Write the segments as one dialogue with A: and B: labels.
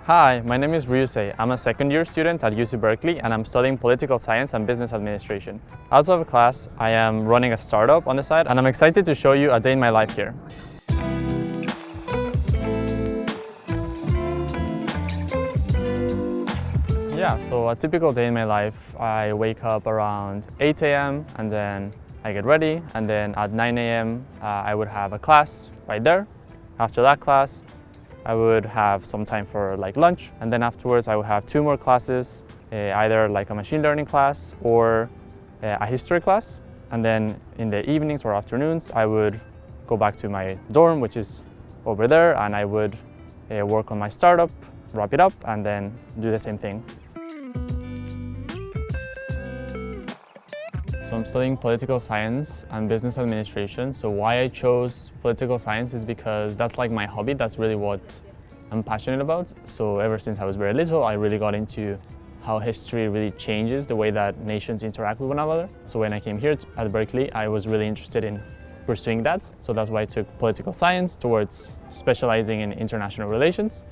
A: Hi, my name is Ryusei. I'm a second-year student at UC Berkeley and I'm studying political science and business administration. Outside of class, I am running a startup on the side and I'm excited to show you a day in my life here. Yeah, so a typical day in my life, I wake up around 8 a.m. and then I get ready, and then at 9 a.m. I would have a class right there. After that class, I would have some time for lunch, and then afterwards I would have 2 more classes, either like a machine learning class or a history class. And then in the evenings or afternoons, I would go back to my dorm, which is over there, and I would work on my startup, wrap it up, and then do the same thing. So I'm studying political science and business administration. So why I chose political science is because that's like my hobby. That's really what I'm passionate about. So ever since I was very little, I really got into how history really changes the way that nations interact with one another. So when I came here at Berkeley, I was really interested in pursuing that. So that's why I took political science towards specializing in international relations.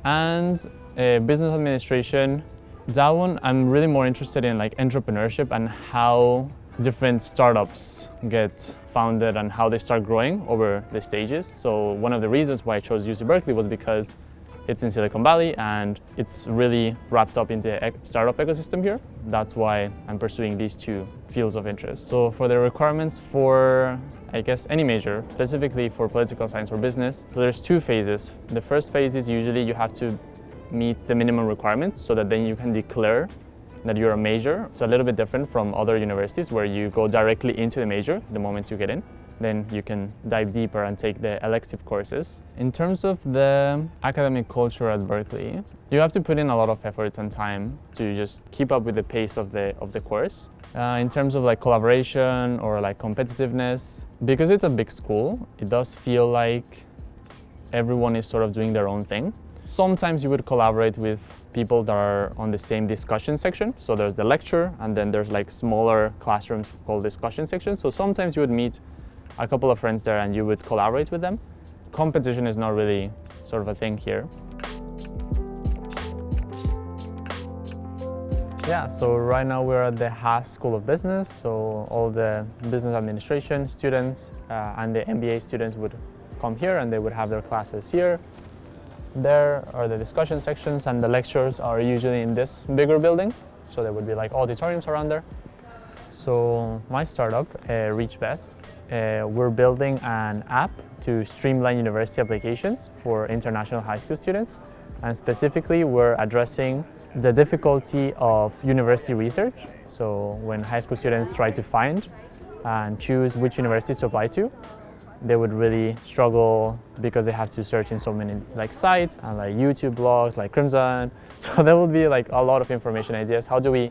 A: And business administration, that one I'm really more interested in entrepreneurship and how different startups get founded and how they start growing over the stages. So one of the reasons why I chose UC Berkeley was because it's in Silicon Valley and it's really wrapped up into the startup ecosystem here. That's why I'm pursuing these 2 fields of interest. So for the requirements for, I guess, any major, specifically for political science or business, so there's 2 phases. The first phase is usually you have to meet the minimum requirements so that then you can declare that you're a major. It's a little bit different from other universities where you go directly into the major the moment you get in. Then you can dive deeper and take the elective courses. In terms of the academic culture at Berkeley, you have to put in a lot of effort and time to just keep up with the pace of the course. In terms of collaboration or competitiveness, because it's a big school, it does feel like everyone is sort of doing their own thing. Sometimes you would collaborate with people that are on the same discussion section. So there's the lecture and then there's smaller classrooms called discussion sections. So sometimes you would meet a couple of friends there and you would collaborate with them. Competition is not really sort of a thing here. Yeah, so right now we're at the Haas School of Business. So all the business administration students and the MBA students would come here and they would have their classes here. There are the discussion sections and the lectures are usually in this bigger building. So there would be auditoriums around there. So my startup, Reach Best, we're building an app to streamline university applications for international high school students. And specifically, we're addressing the difficulty of university research. So when high school students try to find and choose which universities to apply to, they would really struggle because they have to search in so many sites and YouTube blogs like Crimson. So there will be a lot of information ideas. How do we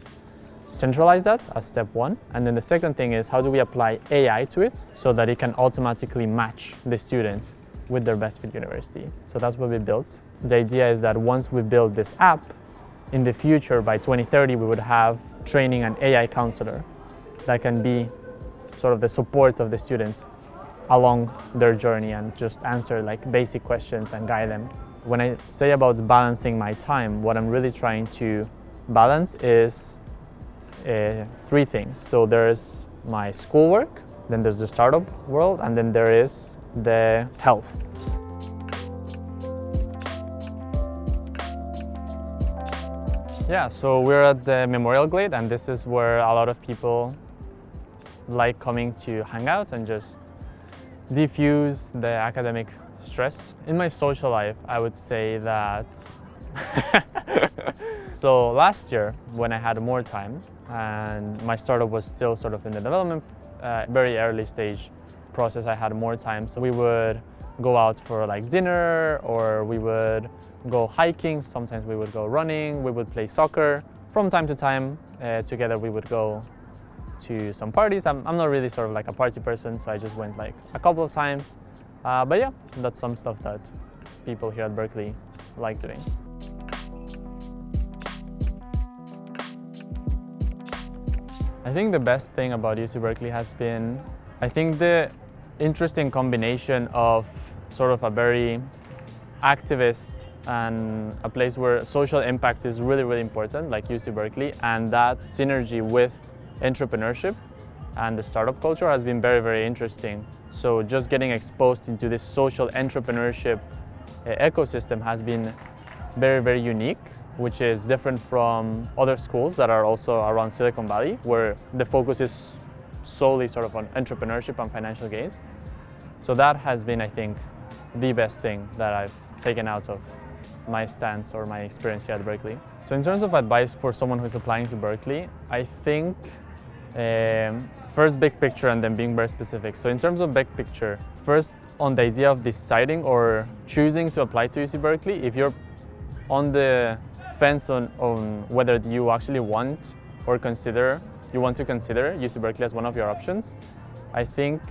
A: centralize that as step 1? And then the second thing is how do we apply AI to it so that it can automatically match the students with their best fit university. So that's what we built. The idea is that once we build this app, in the future by 2030 we would have training an AI counselor that can be sort of the support of the students along their journey and just answer basic questions and guide them. When I say about balancing my time, what I'm really trying to balance is 3 things. So there's my schoolwork, then there's the startup world, and then there is the health. Yeah, so we're at the Memorial Glade, and this is where a lot of people like coming to hang out and just diffuse the academic stress. In my social life, I would say that so last year when I had more time and my startup was still sort of in the development, very early stage process, I had more time. So we would go out for dinner, or we would go hiking. Sometimes we would go running, we would play soccer. From time to time, together we would go to some parties. I'm not really sort of a party person, so I just went a couple of times. But yeah, that's some stuff that people here at Berkeley like doing. I think the best thing about UC Berkeley has been, I think, the interesting combination of sort of a very activist and a place where social impact is really, really important, like UC Berkeley, and that synergy with entrepreneurship and the startup culture has been very, very interesting. So just getting exposed into this social entrepreneurship ecosystem has been very, very unique, which is different from other schools that are also around Silicon Valley, where the focus is solely sort of on entrepreneurship and financial gains. So that has been, I think, the best thing that I've taken out of my stance or my experience here at Berkeley. So in terms of advice for someone who's applying to Berkeley, I think first big picture and then being very specific. So in terms of big picture, first on the idea of deciding or choosing to apply to UC Berkeley, if you're on the fence on whether you actually want to consider UC Berkeley as one of your options, I think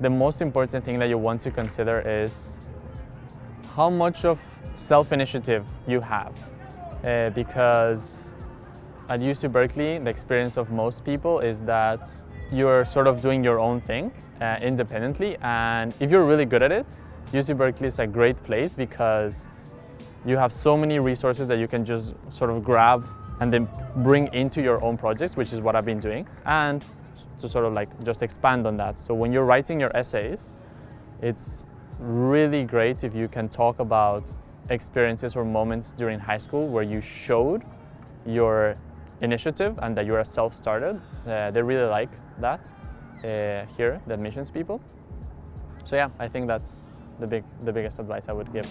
A: the most important thing that you want to consider is how much of self-initiative you have. Because at UC Berkeley, the experience of most people is that you're sort of doing your own thing independently, and if you're really good at it, UC Berkeley is a great place because you have so many resources that you can just sort of grab and then bring into your own projects, which is what I've been doing. And to sort of like just expand on that. So when you're writing your essays, it's really great if you can talk about experiences or moments during high school where you showed your initiative and that you're a self-started. They really like that here, the admissions people. So yeah, I think that's the biggest advice I would give.